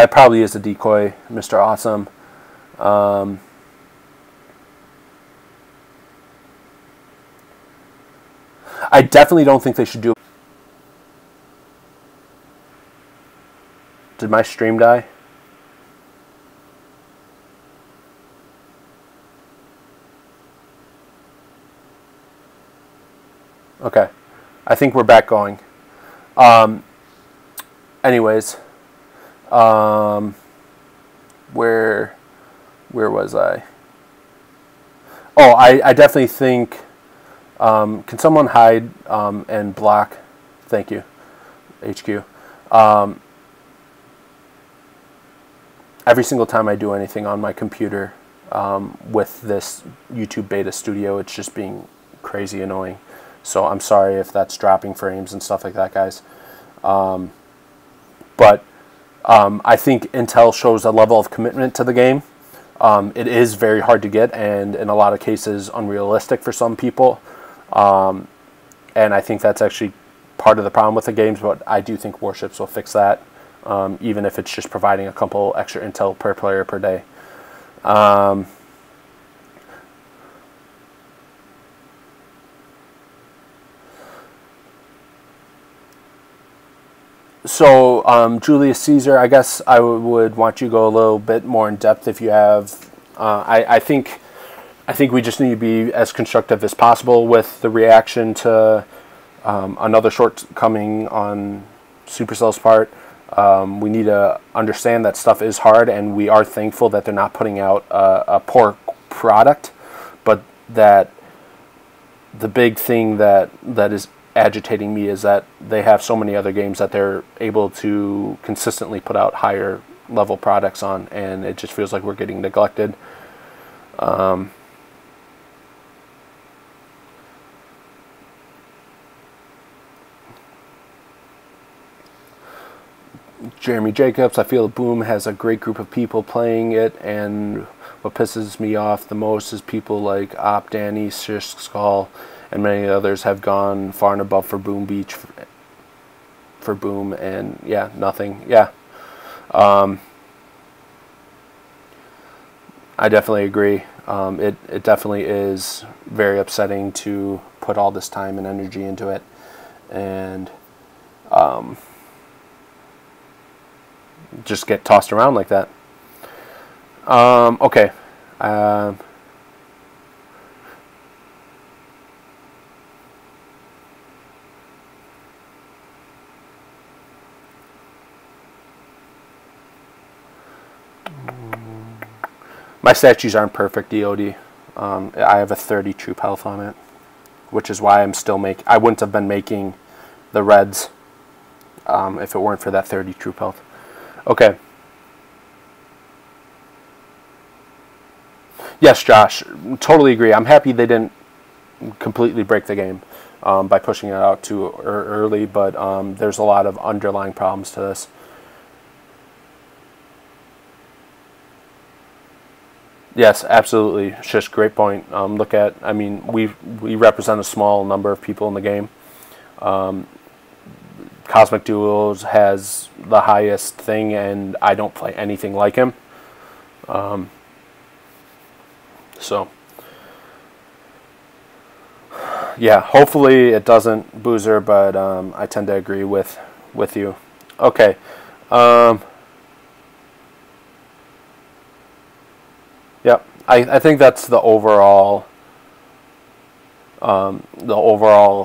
it probably is a decoy, Mr. Awesome. I definitely don't think they should do... Did my stream die? Okay. I think we're back going. Anyways. Where was I? Oh, I definitely think... can someone hide and block? Thank you, HQ. Every single time I do anything on my computer with this YouTube Beta Studio, it's just being crazy annoying. So I'm sorry if that's dropping frames and stuff like that, guys. But I think Intel shows a level of commitment to the game. It is very hard to get, and in a lot of cases unrealistic for some people. And I think that's actually part of the problem with the games, but I do think Warships will fix that, even if it's just providing a couple extra intel per player per day. So, Julius Caesar, I guess I would want you to go a little bit more in depth if you have. I think we just need to be as constructive as possible with the reaction to another shortcoming on Supercell's part. We need to understand that stuff is hard, and we are thankful that they're not putting out a poor product, but that the big thing that is agitating me is that they have so many other games that they're able to consistently put out higher level products on, and it just feels like we're getting neglected. Jeremy Jacobs, I feel Boom has a great group of people playing it, and what pisses me off the most is people like Op, Danny, Shish Skull, and many others have gone far and above for Boom Beach, for Boom, and yeah, nothing. Yeah. I definitely agree. It definitely is very upsetting to put all this time and energy into it, and just get tossed around like that. Okay. My statues aren't perfect, DOD. I have a 30 troop health on it, which is why I'm still I wouldn't have been making the reds if it weren't for that 30 troop health. Okay. Yes, Josh, totally agree. I'm happy they didn't completely break the game by pushing it out too early, but there's a lot of underlying problems to this. Yes, absolutely. Shish, great point. Look at, I mean, we represent a small number of people in the game. Cosmic Duos has the highest thing, and I don't play anything like him. So, yeah, hopefully it doesn't, Boozer, but I tend to agree with you. Okay. Yep, I think that's the overall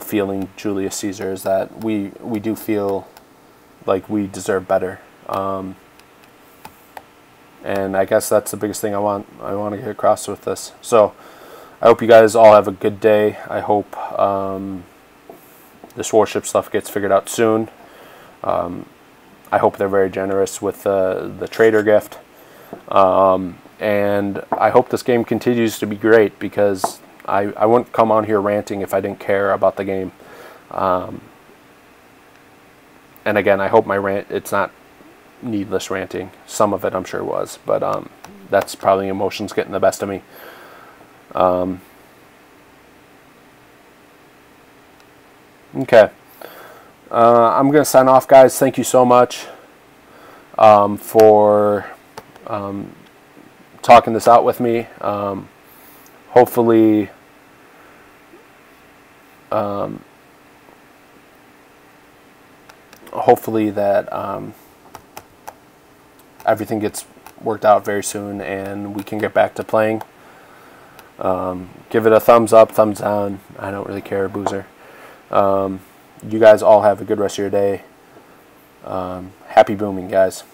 feeling, Julius Caesar, is that we do feel like we deserve better, and I guess that's the biggest thing I want to get across with this. So I hope you guys all have a good day. I hope this warship stuff gets figured out soon. I hope they're very generous with the trader gift. And I hope this game continues to be great, because I wouldn't come on here ranting if I didn't care about the game. And again, I hope my rant, it's not needless ranting. Some of it I'm sure was, but that's probably emotions getting the best of me. Okay. I'm going to sign off, guys. Thank you so much for talking this out with me. Hopefully that everything gets worked out very soon and we can get back to playing. Give it a thumbs up, thumbs down. I don't really care, Boozer. You guys all have a good rest of your day. Happy booming, guys.